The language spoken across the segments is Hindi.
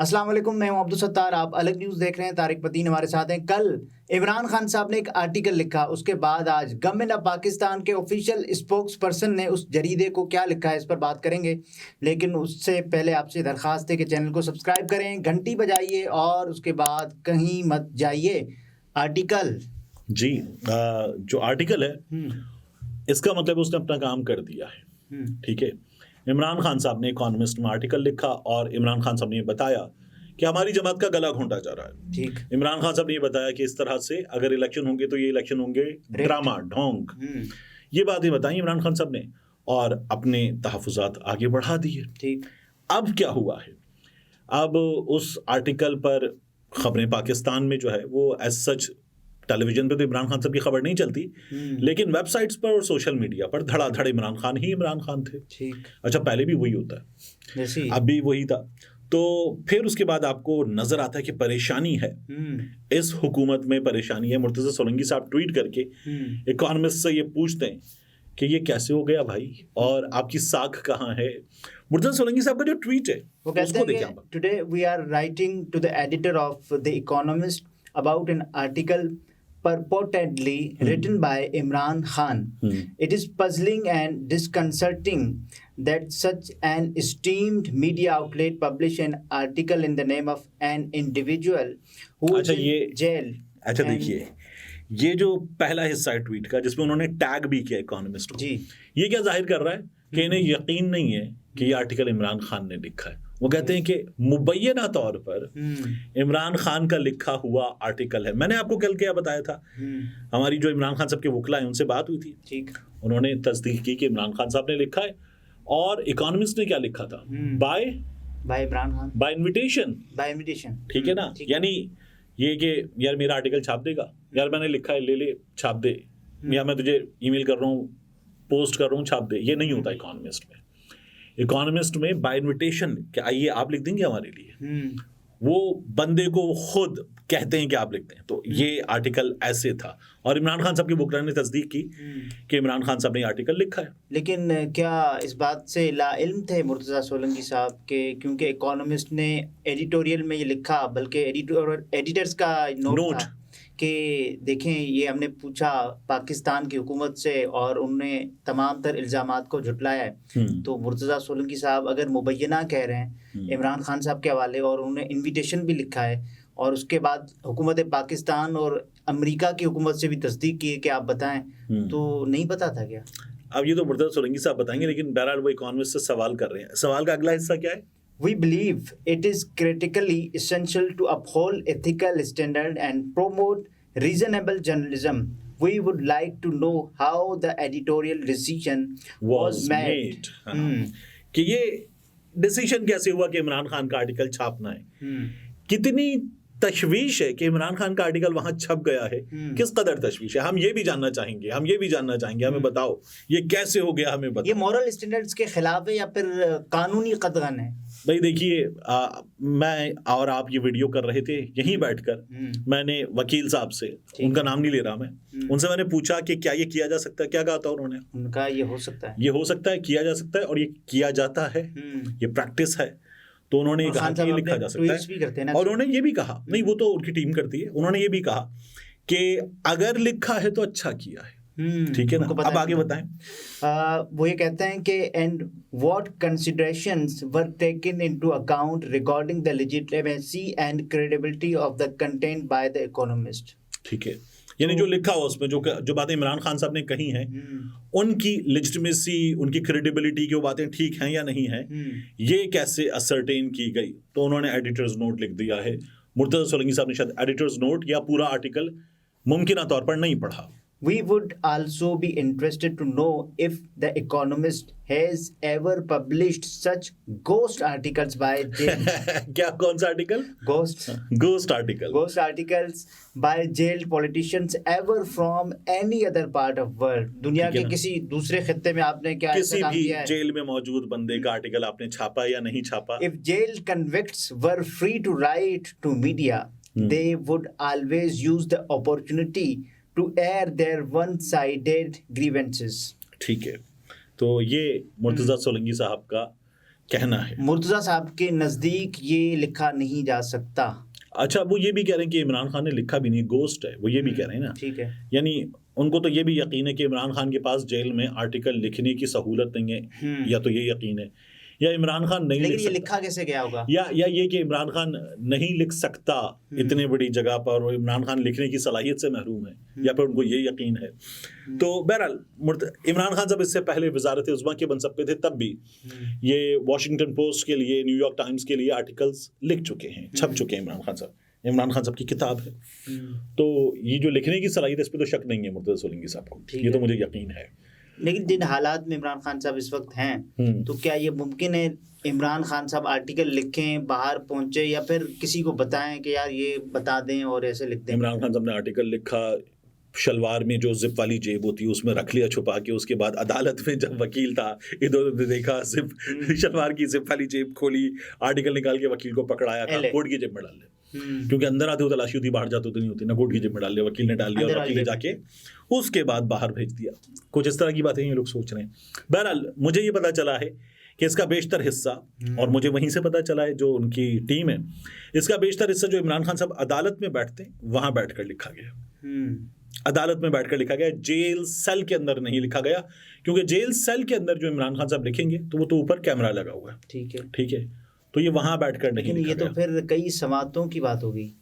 अस्सलाम वालेकुम, मैं हूं अब्दुल सत्तार। आप अलग न्यूज़ देख रहे हैं। तारिक पतीन हमारे साथ हैं। कल इमरान खान साहब ने एक आर्टिकल लिखा, उसके बाद आज गवर्नमेंट ऑफ पाकिस्तान के ऑफिशियल स्पोक्स पर्सन ने उस जरीदे को क्या लिखा है, इस पर बात करेंगे। लेकिन उससे पहले आपसे दरख्वास्त है कि चैनल को सब्सक्राइब करें, घंटी बजाइए और उसके बाद कहीं मत जाइए। आर्टिकल जी जो आर्टिकल है इसका मतलब उसने अपना काम कर दिया है। ठीक है, इमरान खान साहब ने इकोनॉमिस्ट में आर्टिकल लिखा और इमरान खान साहब ने ये बताया कि हमारी जमात का गला घोंटा जा रहा है। ठीक। इमरान खान साहब ने ये बताया कि इस तरह से अगर इलेक्शन होंगे तो ये इलेक्शन होंगे ड्रामा ढोंग, ये बातें बताई इमरान खान साहब ने और अपने तहफ़्फ़ुज़ात आगे बढ़ा दिए। ठीक। अब क्या हुआ है, अब उस आर्टिकल पर खबरें पाकिस्तान में जो है वो एज सच टेलीविजन पे तो इमरान खान साहब की खबर नहीं चलती, लेकिन वेबसाइट्स पर और सोशल मीडिया पर धड़ाधड़ इमरान खान ही इमरान खान थे। ठीक। अच्छा, पहले भी वही होता है, अब भी वही था। तो फिर उसके बाद आपको नजर आता है कि परेशानी है, इस हुकूमत में परेशानी है। मुर्तज़ा सोलंकी साहब ट्वीट करके इकोनॉमिस्ट से ये पूछते हैं कि ये कैसे हो गया भाई, और आपकी साख कहाँ है। मुर्तज़ा सोलंकी साहब का जो ट्वीट है वो कहते हैं, today we are writing to the editor of the Economist about an article purportedly written by Imran Khan. It is puzzling and disconcerting that such an esteemed media outlet publish an article in the name of an individual who is in jail. अच्छा देखिए, ये जो पहला हिस्सा है ट्वीट का जिसमें उन्होंने टैग भी किया इकोनॉमिस्ट को, ये क्या जाहिर कर रहा है कि इन्हें यकीन नहीं है कि ये आर्टिकल इमरान खान ने लिखा है। वो कहते हैं कि मुबैना तौर पर इमरान खान का लिखा हुआ आर्टिकल है। मैंने आपको कल क्या बताया था, हमारी जो इमरान खान साहब के वकील हैं उनसे बात हुई थी। ठीक। उन्होंने तस्दीक की कि इमरान खान साहब ने लिखा है। और इकोनॉमिस्ट ने क्या लिखा था, by Imran Khan, by invitation. ठीक है ना, यानी ये कि यार मेरा आर्टिकल छाप देगा, यार मैंने लिखा है ले ले छाप दे, या मैं तुझे ईमेल कर रहा हूँ, पोस्ट कर रहा हूँ, छाप दे। ये नहीं होता इकोनॉमिस्ट में। इकोनॉमिस्ट में बाय इन्विटेशन कि आइए आप लिख देंगे हमारे लिए, वो बंदे को खुद कहते हैं कि आप लिखते हैं। तो ये आर्टिकल ऐसे था और इमरान खान साहब की वकील ने तस्दीक की कि इमरान खान साहब ने आर्टिकल लिखा है। लेकिन क्या इस बात से लाइल्म थे मुर्तज़ा सोलंकी साहब के, क्योंकि इकोनॉमिस्ट ने एडिटोरियल में ये लिखा, बल्कि एडिटर्स का नोट कि देखें ये हमने पूछा पाकिस्तान की हुकूमत से और उन्होंने तमाम तर इल्ज़ामात को झुटलाया है। तो मुर्तज़ा सोलंकी साहब अगर मुबैना कह रहे हैं इमरान खान साहब के हवाले, और उन्होंने इन्विटेशन भी लिखा है, और उसके बाद हुकूमत पाकिस्तान और अमेरिका की हुकूमत से भी तस्दीक की है कि आप बताएं, तो नहीं पता था क्या? अब ये तो मुर्तज़ा सोलंकी साहब बताएंगे, लेकिन बहरहाल वो इकोनॉमिस्ट से सवाल कर रहे हैं। सवाल का अगला हिस्सा क्या है? We believe it is critically essential to uphold ethical standard and promote reasonable journalism. We would like to know how the editorial decision was made. कि ये डिसीजन कैसे हुआ कि इमरान खान का आर्टिकल छापना है। कितनी तशवीश है कि इमरान खान का आर्टिकल वहां छप गया है, किस कदर तशवीश है, हम ये भी जानना चाहेंगे, हमें बताओ ये कैसे हो गया, हमें बताओ। ये मॉरल स्टैंडर्ड्स के खिलाफ है या फिर कानूनी कदगन है? भाई देखिए, मैं और आप ये वीडियो कर रहे थे यहीं बैठकर, मैंने वकील साहब से, उनका नाम नहीं ले रहा मैं, उनसे मैंने पूछा कि क्या ये किया जा सकता है। क्या कहा था उन्होंने? उनका ये हो सकता है, किया जा सकता है और ये किया जाता है, ये प्रैक्टिस है। तो उन्होंने कहा कि ये लिखा जा सकता है, और उन्होंने ये भी कहा, नहीं वो तो उनकी टीम करती है, उन्होंने ये भी कहा कि अगर लिखा है तो अच्छा किया है। ठीक है ना, अब आगे बताएं। वो ये कहते हैं कि and what considerations were taken into account regarding the legitimacy and credibility of the content by the economist. ठीक है, यानी जो लिखा हुआ उसमें जो बातें इमरान खान साहब ने कही हैं, उनकी लेजिटिमेसी, उनकी क्रेडिबिलिटी की वो बातें ठीक हैं या नहीं हैं, ये कैसे असरटेन की गई। तो उन्होंने एडिटर्स नोट लिख दिया है। मुर्तज़ा सोलंकी साहब ने शायद एडिटर्स नोट या पूरा आर्टिकल मुमकिन तौर पर नहीं पढ़ा। We would also be interested to know if The Economist has ever published such ghost articles by jailed क्या, कौन सा article? Ghost articles by jailed politicians ever from any other part of world. दुनिया के किसी दूसरे खित्ते में आपने क्या किसी भी जेल में मौजूद बंदे का आर्टिकल आपने छापा या नहीं छापा? If jailed convicts were free to write to media, they would always use the opportunity to air their one-sided grievances. ठीक है, तो ये मुर्तज़ा सोलंकी साहब का कहना है। मुर्तज़ा साहब के नज़दीक ये लिखा नहीं जा सकता। अच्छा, वो ये भी कह रहे हैं कि इमरान खान ने लिखा भी नहीं, गोस्ट है, वो ये भी कह रहे हैं ना। ठीक है, यानी उनको तो ये भी यकीन है कि इमरान खान के पास जेल में आर्टिकल लिखने की सहूलत नहीं है, या तो ये यकीन है, या इमरान खान नहीं लेकिन लिख ये सकता, लिखा कैसे गया होगा, या ये कि इमरान खान नहीं लिख सकता इतने बड़ी जगह पर, और इमरान खान लिखने की सलाहियत से महरूम है, या फिर उनको ये यकीन है। तो बहरहाल इमरान खान जब इससे पहले वजारत उज़्मा के मनसब पे थे, तब भी ये वॉशिंगटन पोस्ट के लिए, न्यूयॉर्क टाइम्स के लिए आर्टिकल्स लिख चुके हैं, छप चुके हैं। इमरान खान साहब की किताब है, तो ये जो लिखने की सलाहियत, इस पर तो शक नहीं है मुर्तज़ा सोलंकी साहब को, ये तो मुझे यकीन है। लेकिन जिन हालात में इमरान खान साहब इस वक्त हैं, तो क्या ये मुमकिन है इमरान खान साहब आर्टिकल लिखें, बाहर पहुंचे, या फिर किसी को बताएं कि यार ये बता दें और ऐसे लिख दें? इमरान खान साहब ने आर्टिकल लिखा, शलवार में जो जिप वाली जेब होती है उसमें रख लिया छुपा के, उसके बाद अदालत में जब वकील था, इधर उधर देखा, जिप शलवार की जिप वाली जेब खोली, आर्टिकल निकाल के वकील को पकड़ाया, कहा कोर्ट की जेब में डाल ले, क्योंकि अंदर आते हो तलाशी होती, बाहर जाते हो तो नहीं होती ना, कोर्ट की जेब में डाल लिया, वकील ने डाल दिया, और वकील ने जाके उसके बाद बाहर भेज दिया। कुछ इस तरह की बातें ये लोग सोच रहे हैं। बहरहाल मुझे ये पता चला है कि इसका बेशतर हिस्सा, और मुझे वहीं से पता चला है जो उनकी टीम है, इसका बेशतर हिस्सा जो इमरान खान साहब अदालत में बैठते हैं वहां बैठकर लिखा गया। अदालत में बैठकर लिखा गया, जेल सेल के अंदर नहीं लिखा गया, क्योंकि जेल सेल के अंदर जो इमरान खान साहब लिखेंगे तो वो तो ऊपर कैमरा लगा हुआ है, ठीक है, तो ये वहां बैठकर नहीं लिखा गया। ये तो फिर कई समातों की बात होगी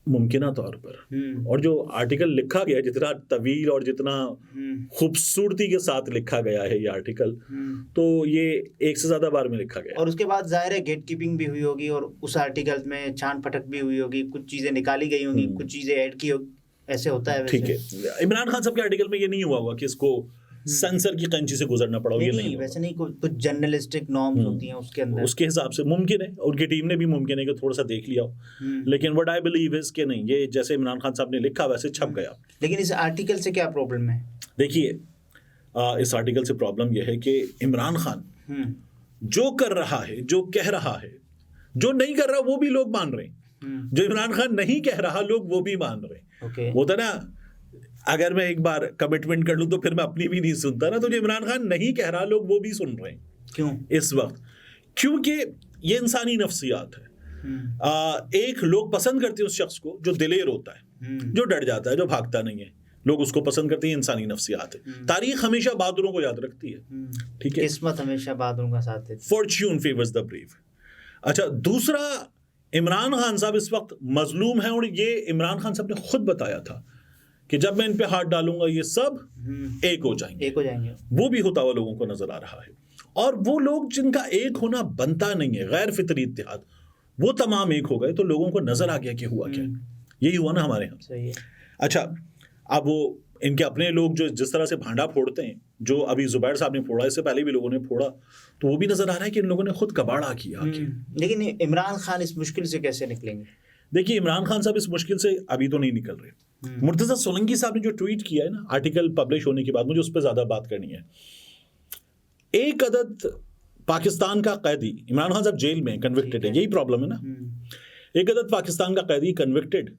मुमकिना तौर पर। और जो आर्टिकल लिखा गया, जितना तवील और जितना खूबसूरती के साथ लिखा गया है ये आर्टिकल, तो ये एक से ज्यादा बार में लिखा गया। और उसके बाद जाहिर है गेट कीपिंग भी हुई होगी, और उस आर्टिकल में छान पटक भी हुई होगी, कुछ चीजें निकाली गई होंगी, कुछ चीजें ऐड की होगी, ऐसे होता है। ठीक है, इमरान खान साहब के आर्टिकल में ये नहीं हुआ होगा कि इसको सेंसर की कैंची से गुजरना पड़ा, ये नहीं वैसे नहीं, कुछ जर्नलिस्टिक नॉर्म्स होती हैं उसके अंदर, उसके हिसाब से मुमकिन है, उनकी टीम ने भी मुमकिन है कि थोड़ा सा देख लिया हो, लेकिन व्हाट आई बिलीव इज कि नहीं, ये जैसे इमरान खान साहब ने लिखा वैसे छप गया। लेकिन इस आर्टिकल से क्या प्रॉब्लम है? देखिए, इस आर्टिकल से प्रॉब्लम यह है कि इमरान खान जो कर रहा है, जो कह रहा है, जो नहीं कर रहा वो भी लोग मान रहे हैं, जो इमरान खान नहीं कह रहा लोग वो भी मान रहे हैं। वो था ना, अगर मैं एक बार कमिटमेंट कर लूं तो फिर मैं अपनी भी नहीं सुनता ना, तो जो इमरान खान नहीं कह रहा लोग वो भी सुन रहे हैं। क्यों इस वक्त? क्योंकि ये इंसानी नफ्सियात है। एक लोग पसंद करते हैं उस शख्स को जो दिलेर होता है, जो डर जाता है, जो भागता नहीं है, लोग उसको पसंद करते हैं, इंसानी नफ्सियात है। तारीख हमेशा बहादुरों को याद रखती है, ठीक है, किस्मत हमेशा बहादुरों का साथ देती है, फॉर्च्यून फेवर्स द ब्रेव। अच्छा, दूसरा, इमरान खान साहब इस वक्त मजलूम है, और ये इमरान खान साहब ने खुद बताया था कि जब मैं इन पे हाथ डालूंगा ये सब एक हो जाएंगे। वो भी होता हुआ लोगों को नजर आ रहा है, और वो लोग जिनका एक होना बनता नहीं है, गैर फितरी इत्तेहाद, वो तमाम एक हो गए, तो लोगों को नजर आ गया कि हुआ क्या। यही हुआ ना हमारे यहाँ। सही है। अच्छा, अब वो इनके अपने लोग जो जिस तरह से भांडा फोड़ते हैं, जो अभी जुबैर साहब ने फोड़ा, इससे पहले भी लोगों ने फोड़ा, तो वो भी नजर आ रहा है कि इन लोगों ने खुद कबाड़ा किया। लेकिन इमरान खान इस मुश्किल से कैसे निकलेंगे? देखिए, इमरान खान साहब इस मुश्किल से अभी तो नहीं निकल रहे। मुर्तज़ा सोलंकी साहब ने जो ट्वीट किया है ना आर्टिकल पब्लिश होने के बाद, मुझे उस पर ज्यादा बात करनी है। एक अदद पाकिस्तान का कैदी, इमरान खान साहब जेल में कन्विक्टेड है, यही प्रॉब्लम है ना। एक अदद पाकिस्तान का कैदी कन्विक्टेड,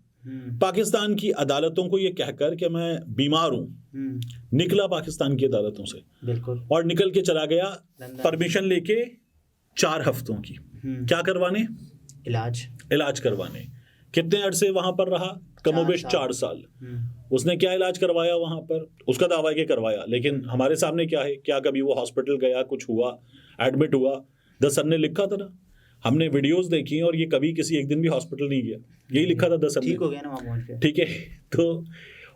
पाकिस्तान की अदालतों को ये कहकर कि मैं बीमार हूँ, निकला पाकिस्तान की अदालतों से, बिल्कुल, और निकल के चला गया परमिशन लेके 4 हफ्तों की, क्या करवाने? इलाज करवाने। कितने अरसे वहां पर रहा? कमोबेश 4 साल। उसने क्या इलाज करवाया वहां पर? उसका दावा है कि करवाया, लेकिन हमारे सामने क्या है, क्या कभी वो हॉस्पिटल गया, कुछ हुआ, एडमिट हुआ? द सन ने लिखा था ना, हमने वीडियोस देखी और ये कभी किसी एक दिन भी हॉस्पिटल नहीं गया, यही लिखा था द सन। ठीक हो गया ना वहां पहुंच के, ठीक है, तो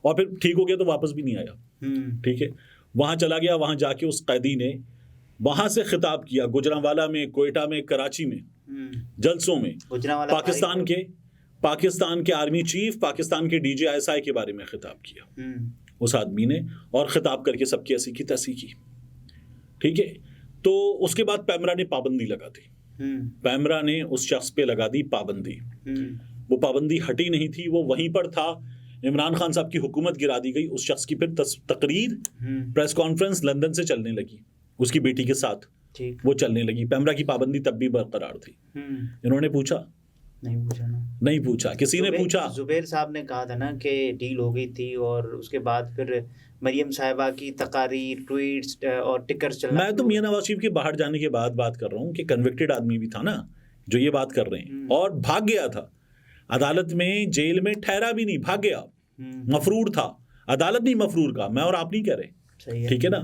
और फिर ठीक हो गया तो वापस भी नहीं आया, ठीक है, वहां चला गया, वहां जाके उस कैदी ने वहां से खिताब किया, गुजरांवाला में, कोयटा में, कराची में, जलसों में, पाकिस्तान के आर्मी चीफ, पाकिस्तान के DGISI के बारे में खिताब किया उस आदमी ने, और खिताब करके सबकी ऐसी की तैसी की, ठीक है। तो उसके बाद पैमरा ने पाबंदी लगा दी, पैमरा ने उस शख्स पे लगा दी पाबंदी। वो पाबंदी हटी नहीं थी, वो वहीं पर था। इमरान खान साहब की हुकूमत गिरा दी गई, उस शख्स की फिर तकरीर, प्रेस कॉन्फ्रेंस लंदन से चलने लगी, उसकी बेटी के साथ वो चलने लगी। पैमरा की पाबंदी तब भी बरकरार थी। इन्होंने पूछा नहीं पूछा, किसी ने पूछा? जुबैर साहब ने कहा था ना कि डील हो गई थी और उसके बाद फिर मरियम साहिबा की तकारीर, ट्वीट्स और टिकर्स चलना। मैं तो मियां नवाज शरीफ के बाहर जाने के बाद बात कर रहा हूँ कि कन्विक्टेड आदमी भी था ना जो ये बात कर रहे हैं, और भाग गया था अदालत में, जेल में ठहरा भी नहीं, भाग गया, मफरूर था। अदालत नहीं मफरूर का, मैं और आप नहीं कह रहे, ठीक है ना।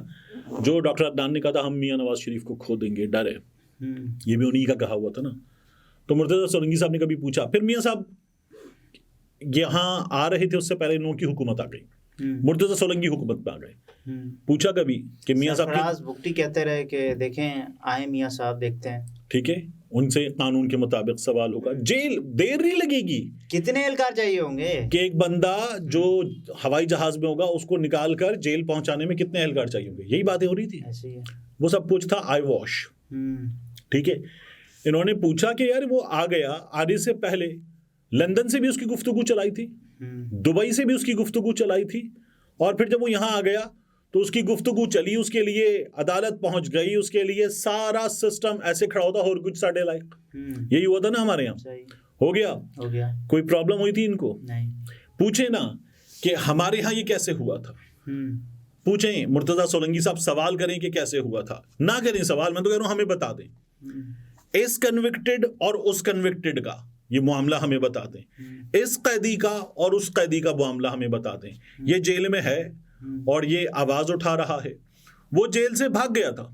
जो डॉक्टर अदनान ने कहा था हम मियां नवाज शरीफ को खो देंगे, डर है, ये भी उन्हीं का कहा हुआ था ना। तो मुर्तज़ा सोलंकी साहब ने कभी पूछा? फिर मियां साहब यहाँ आ रहे थे, उससे पहले इन्हों की हुकूमत आ गई, मुर्तज़ा सोलंकी हुकूमत में आ गए। पूछा कभी कि मियां साहब भुगटी कहते रहे कि देखें आए मियां साहब देखते हैं, ठीक है, उनसे कानून के मुताबिक सवाल होगा, जेल देर नहीं लगेगी। कितने एहलकार चाहिए होंगे कि एक बंदा जो हवाई जहाज में होगा उसको निकाल कर जेल पहुंचाने में कितने एहलकार चाहिए होंगे, यही बातें हो रही थी। ऐसी है। वो सब कुछ था आई वॉश, ठीक है। इन्होंने पूछा कि यार वो आ गया, आने से पहले लंदन से भी उसकी गुफ्तगू चलाई थी, दुबई से भी उसकी गुफ्तगू चलाई थी, और फिर जब वो यहाँ आ गया तो उसकी गुफ्तगू चली, उसके लिए अदालत पहुंच गई, उसके लिए सारा सिस्टम ऐसे खड़ा होता और कुछ साढ़े लायक, यही हुआ था ना हमारे यहाँ। हो गया कोई प्रॉब्लम हुई थी इनको? नहीं। पूछे ना कि हमारे यहाँ ये कैसे हुआ था, पूछें मुर्तज़ा सोलंकी साहब सवाल करें कि कैसे हुआ था, ना करें सवाल, मैं तो कह रहा हूँ हमें बता दें, इस कन्विक्टेड और उस कन्विक्टेड का ये मामला हमें बता दें, इस कैदी का और उस कैदी का मामला हमें बता दें। ये जेल में है और ये आवाज उठा रहा है, वो जेल से भाग गया था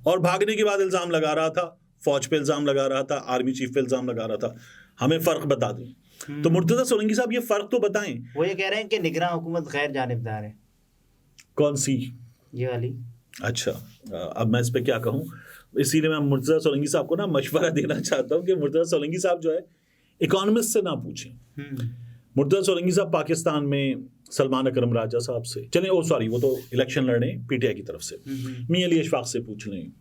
और भागने के बाद इल्जाम लगा रहा था, फौज पे इल्जाम लगा रहा था, आर्मी चीफ पे इल्जाम लगा रहा था, हमें फर्क बता दें। तो मुर्तज़ा सोलंकी साहब ये फर्क तो बताएं। वो ये कह रहे हैं कि निगरान हुकूमत गैर जानिबदार है। कौन सी? ये वाली। अच्छा, अब मैं इस पे क्या कहूँ, इसीलिए मैं मुर्तज़ा सोलंकी साहब को ना मशवरा देना चाहता हूँ कि मुर्तज़ा सोलंकी साहब जो है इकोनॉमिस्ट से ना पूछें। मुर्तज़ा सोलंकी साहब पाकिस्तान में सलमान अकरम राजा साहब से, चलें वो तो इलेक्शन लड़े पीटीआई की तरफ से, मियां अली अशफाक से पूछ लें,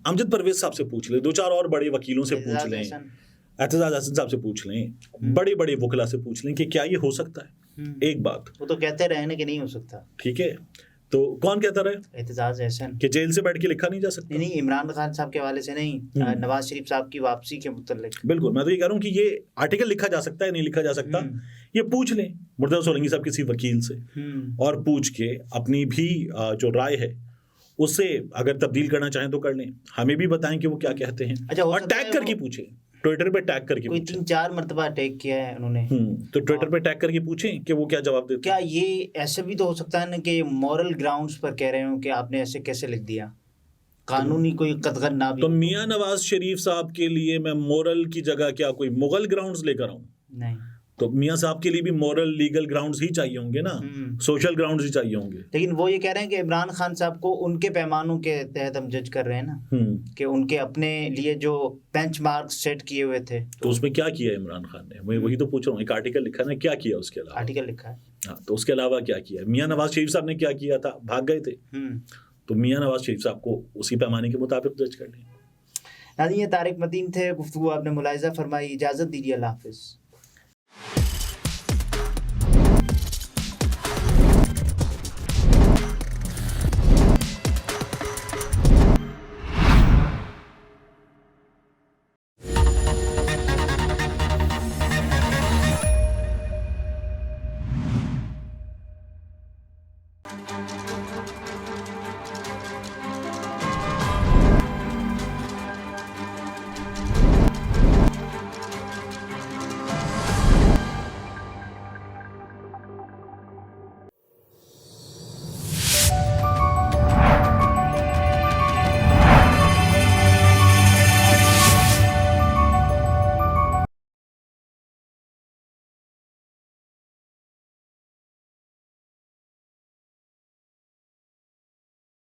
अमजद परवेज साहब से पूछ लें, दो चार और बड़े वकीलों से पूछ लें, एतजाज हसन साहब से पूछ लें, बड़े बड़े वकला से पूछ लें कि क्या ये हो सकता है। एक बात वो तो कहते रहे ना कि नहीं हो सकता, ठीक है, तो कौन कहता रहे? एतजाज हसन कि जेल से बैठ के लिखा नहीं जा सकता। नहीं, इमरान खान साहब के हवाले से नहीं, नवाज शरीफ साहब की वापसी के मुतल्लिक। बिल्कुल, मैं तो ये कह रहा हूँ कि ये आर्टिकल लिखा जा सकता है, नहीं लिखा जा सकता, ये पूछ लें मुर्तज़ा सोलंकी साहब किसी वकील से, और पूछ के अपनी भी जो राय है उससे अगर तब्दील करना चाहें तो कर लें, हमें भी बताएं कि वो क्या कहते हैं। अच्छा, और टैग करके पूछें, ट्विटर पे टैग करके कोई 3-4 मरतबा टैग किया है उन्होंने, तो ट्विटर पे टैग करके पूछें कि वो क्या जवाब देते। क्या ये ऐसे भी तो हो सकता है ना कि मॉरल ग्राउंड्स पर कह रहे हो कि आपने ऐसे कैसे लिख दिया, कानूनी कोई कतगन ना भी? तो मियां नवाज शरीफ साहब के लिए मैं मोरल की जगह क्या कोई मुगल ग्राउंड्स लेकर आऊं? नहीं, तो मियां साहब के लिए भी मॉरल लीगल ग्राउंड्स ही चाहिए होंगे ना, सोशल ग्राउंड्स ही चाहिए होंगे। लेकिन वो ये कह रहे हैं कि इमरान खान साहब को उनके पैमानों के तहत हम जज कर रहे हैं ना, कि उनके अपने लिए जो बेंचमार्क सेट किए हुए थे। तो उसमें क्या किया इमरान खान ने? मैं वही तो पूछ रहा हूँ, एक आर्टिकल लिखा ना, क्या किया उसके अलावा? आर्टिकल लिखा है, हाँ, तो उसके अलावा क्या किया? मियां नवाज शरीफ साहब ने क्या किया था? भाग गए थे, तो मियां नवाज शरीफ साहब को उसी पैमाने के मुताबिक जज कर लें। नाज़रीन, ये तारिक मतीन थे, गुफ्तगू आपने मुलाहिज़ा फरमाई। इजाज़त दीजिए, अल्लाह हाफ़िज़।